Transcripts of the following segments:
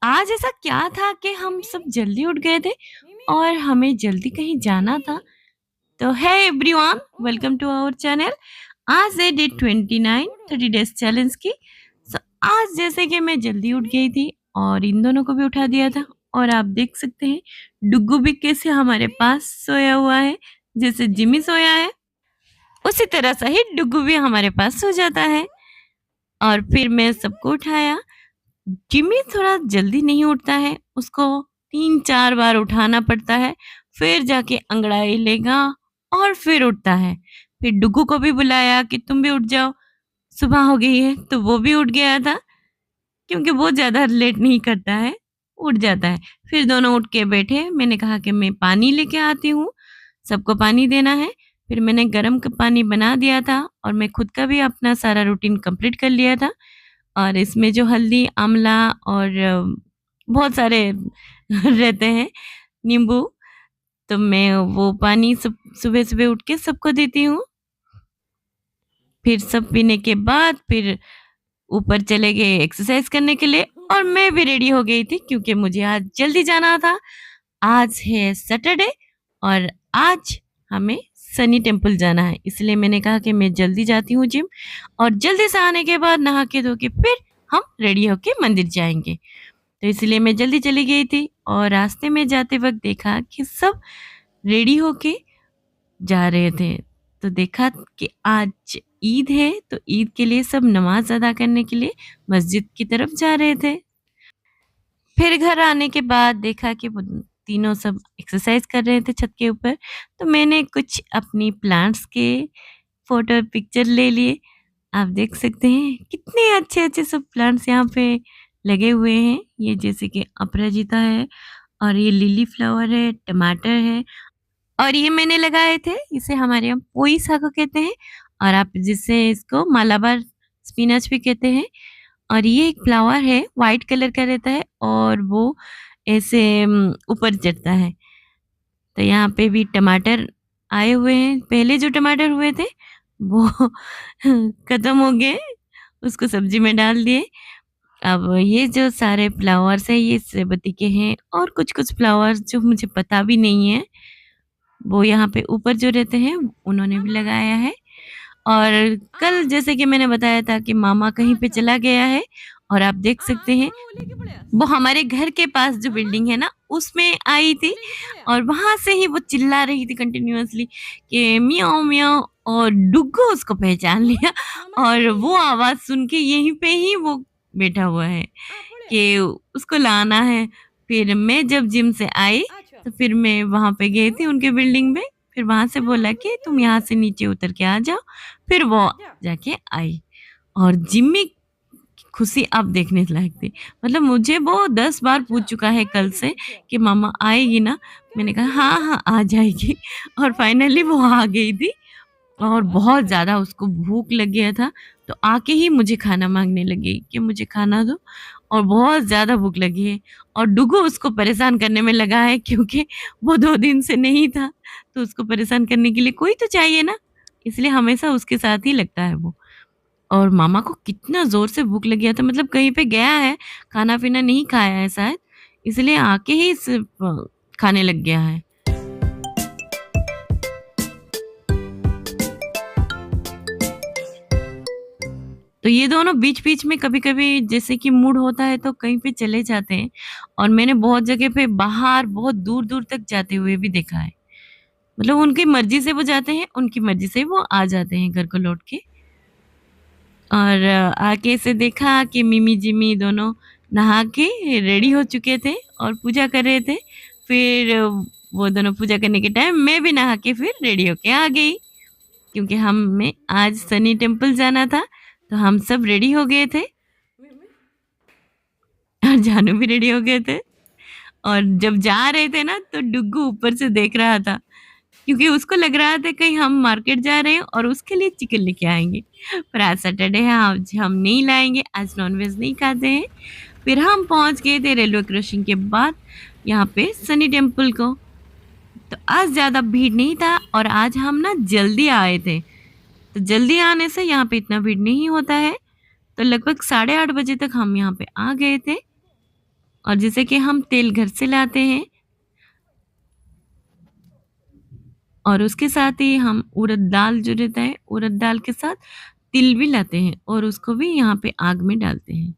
आज ऐसा क्या था कि हम सब जल्दी उठ गए थे और हमें जल्दी कहीं जाना था। तो hey everyone, welcome to our channel. आज है डे 29 30 डेज चैलेंज की। So, आज जैसे कि मैं जल्दी उठ गई थी और इन दोनों को भी उठा दिया था। और आप देख सकते हैं डुग्गू भी कैसे हमारे पास सोया हुआ है। जैसे जिमी सोया है उसी तरह से ही डुग्गू भी हमारे पास सो जाता है। और फिर मैं सबको उठाया। जिमी थोड़ा जल्दी नहीं उठता है, उसको 3-4 बार उठाना पड़ता है, फिर जाके अंगड़ाई लेगा और फिर उठता है। फिर डुग्गू को भी बुलाया कि तुम भी उठ जाओ, सुबह हो गई है, तो वो भी उठ गया था क्योंकि वो ज़्यादा लेट नहीं करता है, उठ जाता है। फिर दोनों उठ के बैठे, मैंने कहा कि मैं पानी लेके आती हूँ, सबको पानी देना है। फिर मैंने गरम पानी बना दिया था और मैं खुद का भी अपना सारा रूटीन कंप्लीट कर लिया था। और इसमें जो हल्दी, आंवला और बहुत सारे रहते हैं, नींबू, तो मैं वो पानी सुबह-सुबह उठ के सबको देती हूँ। फिर सब पीने के बाद फिर ऊपर चले गए एक्सरसाइज करने के लिए और मैं भी रेडी हो गई थी क्योंकि मुझे आज जल्दी जाना था। आज है सैटरडे और आज हमें सनी टेम्पल जाना है, इसलिए मैंने कहा कि मैं जल्दी जाती हूँ जिम और जल्दी से आने के बाद नहा के धो के फिर हम रेडी होके मंदिर जाएंगे। तो इसलिए मैं जल्दी चली गई थी और रास्ते में जाते वक्त देखा कि सब रेडी होके जा रहे थे। तो देखा कि आज ईद है, तो ईद के लिए सब नमाज अदा करने के लिए मस्जिद की तरफ जा रहे थे। फिर घर आने के बाद देखा कि वो तीनों सब एक्सरसाइज कर रहे थे छत के ऊपर, तो मैंने कुछ अपनी प्लांट्स के फोटो पिक्चर ले लिए। आप देख सकते हैं कितने अच्छे-अच्छे सब प्लांट्स यहाँ पे लगे हुए हैं। ये जैसे कि अपराजिता है और ये लिली फ्लावर है, टमाटर है और ये मैंने लगाए थे, इसे हमारे यहाँ पोई सागो कहते हैं और आप जिसे इसको मालाबार स्पिनच भी कहते हैं। और ये एक फ्लावर है, व्हाइट कलर का रहता है और वो ऐसे ऊपर चढ़ता है। तो यहाँ पे भी टमाटर आए हुए हैं। पहले जो टमाटर हुए थे वो खत्म हो गए, उसको सब्जी में डाल दिए। अब ये जो सारे फ्लावर्स हैं ये सेवती के हैं और कुछ-कुछ फ्लावर्स जो मुझे पता भी नहीं है, वो यहाँ पे ऊपर जो रहते हैं उन्होंने भी लगाया है। और कल जैसे कि मैंने बताया था कि मामा कहीं पे चला गया है और आप देख सकते हैं वो हमारे घर के पास जो बिल्डिंग है ना उसमें आई थी और वहां से ही वो चिल्ला रही थी कंटिन्यूअसली कि मियाओ मियाओ। और डुग्गू उसको पहचान लिया और वो आवाज सुन के यहीं पे ही वो बैठा हुआ है कि उसको लाना है। फिर मैं जब जिम से आई तो फिर मैं वहां पे गई थी उनके बिल्डिंग में। फिर वहां से बोला कि तुम यहाँ से नीचे उतर के आ जाओ। फिर वो जाके आई और जिम्मी की खुशी अब देखने लायक थी। मतलब मुझे वो 10 बार पूछ चुका है कल से कि मामा आएगी ना? मैंने कहा हाँ, हाँ आ जाएगी और फाइनली वो आ गई थी और बहुत ज़्यादा उसको भूख लग गया था, तो आके ही मुझे खाना माँगने लगी कि मुझे खाना दो और बहुत ज़्यादा भूख लगी है। और डुगू उसको परेशान करने में लगा है क्योंकि वो 2 दिन से नहीं था, तो उसको परेशान करने के लिए कोई तो चाहिए ना, इसलिए हमेशा उसके साथ ही लगता है वो। और मामा को कितना ज़ोर से भूख लग गया था, मतलब कहीं पे गया है, खाना-पीना नहीं खाया है शायद, इसलिए आके ही सिर्फ़ खाने लग गया है। तो ये दोनों बीच-बीच में कभी-कभी जैसे कि मूड होता है तो कहीं पे चले जाते हैं और मैंने बहुत जगह पे बाहर बहुत दूर-दूर तक जाते हुए भी देखा है। मतलब उनकी मर्ज़ी से वो जाते हैं, उनकी मर्ज़ी से वो आ जाते हैं घर को लौट के। और आके ऐसे देखा कि मिमी-जिमी दोनों नहा के रेडी हो चुके थे और पूजा कर रहे थे। फिर वो दोनों पूजा करने के टाइम मैं भी नहा के फिर रेडी होके आ गई। क्योंकि हमें आज सनी टेम्पल जाना था, तो हम सब रेडी हो गए थे और जानू भी रेडी हो गए थे। और जब जा रहे थे ना, तो डुग्गू ऊपर से देख रहा था, क्योंकि उसको लग रहा था कहीं हम मार्केट जा रहे हैं और उसके लिए चिकन लेके आएँगे। पर आज सैटरडे है, आज हम नहीं लाएँगे, आज नॉन-वेज नहीं खाते हैं। फिर हम पहुँच गए थे रेलवे क्रॉसिंग के बाद यहाँ पे सनी टेम्पल को। तो आज ज़्यादा भीड़ नहीं था और आज हम ना जल्दी आए थे। तो जल्दी आने से यहाँ पे इतना भीड़ नहीं होता है। तो लगभग 8:30 बजे तक हम यहाँ पे आ गए थे और जैसे कि हम तेल घर से लाते हैं और उसके साथ ही हम उड़द दाल जो रहता है, उड़द दाल के साथ तिल भी लाते हैं और उसको भी यहाँ पे आग में डालते हैं।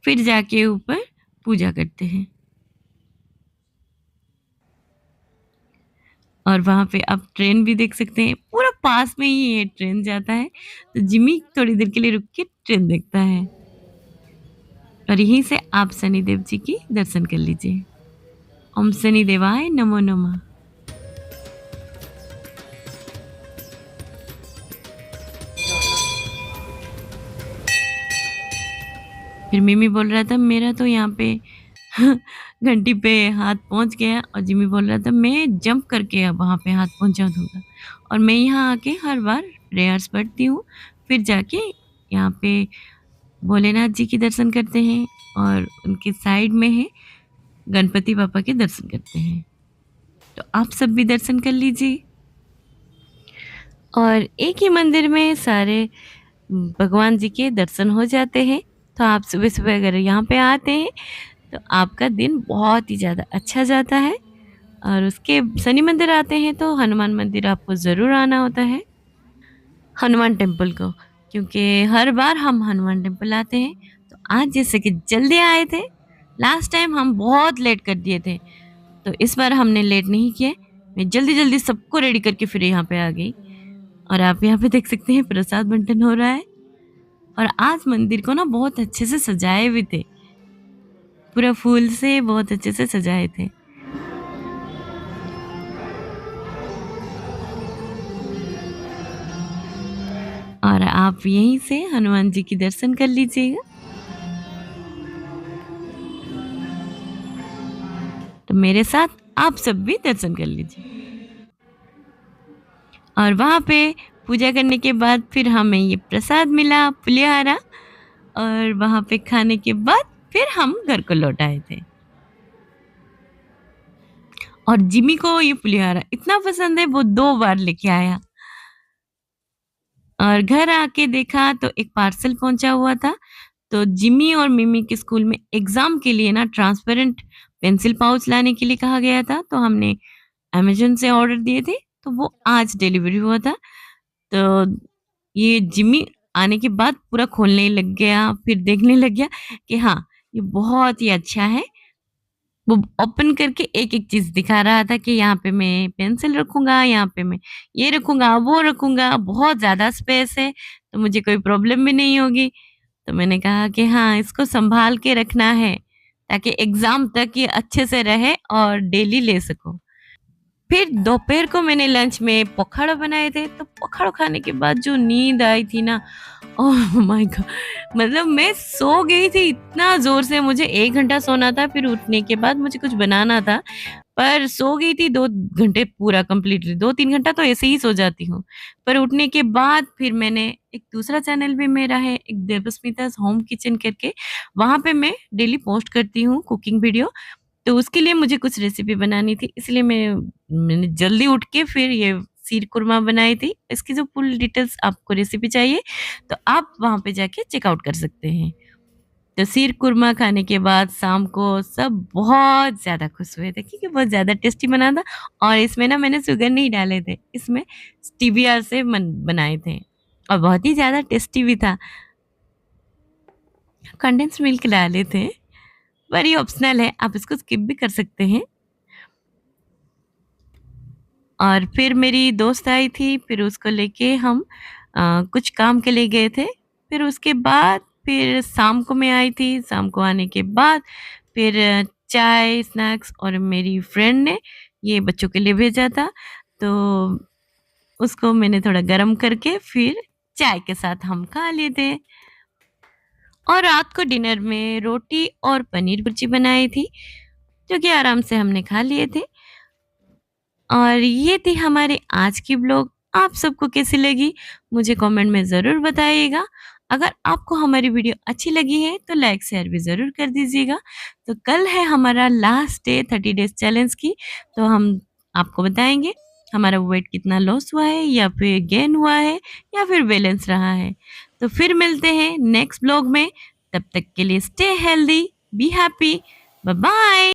फिर जाके ऊपर पूजा करते हैं। और वहाँ पे आप ट्रेन भी देख सकते हैं, पूरा पास में ही ये ट्रेन जाता है, तो जिमी थोड़ी देर के लिए रुक के ट्रेन देखता है। और यहीं से आप शनिदेव जी की दर्शन कर लीजिए। ओम शनि देवाय नमो नमः। फिर मिमी बोल रहा था मेरा तो यहाँ पे घंटी पे हाथ पहुँच गया और जिमी बोल रहा था मैं जंप करके अब वहाँ पे हाथ पहुँचा दूँगा। और मैं यहाँ आके हर बार प्रेयर्स पढ़ती हूँ, फिर जाके यहाँ पे भोलेनाथ जी के दर्शन करते हैं और उनके साइड में है गणपति पापा के दर्शन करते हैं। तो आप सब भी दर्शन कर लीजिए। और एक ही मंदिर में सारे भगवान जी के दर्शन हो जाते हैं। तो आप सुबह-सुबह अगर यहाँ पे आते हैं तो आपका दिन बहुत ही ज़्यादा अच्छा जाता है। और उसके शनि मंदिर आते हैं तो हनुमान मंदिर आपको ज़रूर आना होता है, हनुमान टेम्पल को, क्योंकि हर बार हम हनुमान टेम्पल आते हैं। तो आज जैसे कि जल्दी आए थे, लास्ट टाइम हम बहुत लेट कर दिए थे, तो इस बार हमने लेट नहीं किया। मैं जल्दी-जल्दी सबको रेडी करके फिर यहाँ पे आ गई। और आप यहाँ पे देख सकते हैं प्रसाद बंटन हो रहा है। और आज मंदिर को ना बहुत अच्छे से सजाए भी थे, पूरा फूल से बहुत अच्छे से सजाए थे। और आप यहीं से हनुमान जी की दर्शन कर लीजिएगा। तो मेरे साथ आप सब भी दर्शन कर लीजिए। और वहाँ पे पूजा करने के बाद फिर हमें ये प्रसाद मिला पुलिहारा। और वहाँ पे खाने के बाद फिर हम घर को लौट आए थे। और जिमी को ये पुलिहारा इतना पसंद है, वो 2 बार लेके आया। और घर आके देखा तो एक पार्सल पहुँचा हुआ था। तो जिमी और मिमी के स्कूल में एग्ज़ाम के लिए ना ट्रांसपेरेंट पेंसिल पाउच लाने के लिए कहा गया था, तो हमने अमेज़न से ऑर्डर दिए थे, तो वो आज डिलीवरी हुआ था। तो ये जिमी आने के बाद पूरा खोलने लग गया, फिर देखने लग गया कि हाँ, ये बहुत ही अच्छा है। वो ओपन करके एक-एक चीज़ दिखा रहा था कि यहाँ पे मैं पेंसिल रखूँगा, यहाँ पे मैं ये रखूँगा, वो रखूँगा, बहुत ज़्यादा स्पेस है, तो मुझे कोई प्रॉब्लम भी नहीं होगी। तो मैंने कहा कि हाँ, इसको सँभाल के रखना है, ताकि एग्ज़ाम तक ये अच्छे से रहे और डेली ले सको। फिर दोपहर को मैंने लंच में पकौड़े बनाए थे, तो पकौड़े खाने के बाद जो नींद आई थी ना, ओह माय गॉड! मतलब मैं सो गई थी इतना ज़ोर से। मुझे 1 घंटा सोना था, फिर उठने के बाद मुझे कुछ बनाना था, पर सो गई थी 2 घंटे पूरा कंप्लीटली, 2-3 घंटा तो ऐसे ही सो जाती हूँ। पर उठने के बाद फिर मैंने एक दूसरा चैनल भी मेरा है, एक देवस्मिताज़ होम किचन करके, वहाँ पे मैं डेली पोस्ट करती हूँ कुकिंग वीडियो। तो उसके लिए मुझे कुछ रेसिपी बनानी थी, इसलिए मैंने जल्दी उठ के फिर ये शीर कुरमा बनाई थी। इसकी जो फुल डिटेल्स आपको रेसिपी चाहिए, तो आप वहाँ पे जाके चेकआउट कर सकते हैं। तो शीर कुरमा खाने के बाद शाम को सब बहुत ज़्यादा खुश हुए थे, क्योंकि बहुत ज़्यादा टेस्टी बना था। और इसमें ना मैंने शुगर नहीं डाले थे, इसमें स्टीविया से बनाए थे और बहुत ही ज़्यादा टेस्टी भी था। कंडेंस मिल्क डाले थे, पर ये ऑप्शनल है, आप इसको स्किप भी कर सकते हैं। और फिर मेरी दोस्त आई थी, फिर उसको लेके हम कुछ काम के लिए गए थे। फिर उसके बाद फिर शाम को मैं आई थी, शाम को आने के बाद फिर चाय, स्नैक्स और मेरी फ्रेंड ने ये बच्चों के लिए भेजा था, तो उसको मैंने थोड़ा गरम करके फिर चाय के साथ हम खा लिए थे। और रात को डिनर में रोटी और पनीर भुर्जी बनाई थी, जो कि आराम से हमने खा लिए थे। और ये थी हमारे आज की ब्लॉग। आप सबको कैसी लगी मुझे कमेंट में ज़रूर बताइएगा। अगर आपको हमारी वीडियो अच्छी लगी है तो लाइक शेयर भी ज़रूर कर दीजिएगा। तो कल है हमारा लास्ट डे 30 डेज़ चैलेंज की, तो हम आपको बताएँगे हमारा वेट कितना लॉस हुआ है या फिर गेन हुआ है या फिर बैलेंस रहा है। तो फिर मिलते हैं नेक्स्ट ब्लॉग में, तब तक के लिए stay healthy, be happy, bye bye.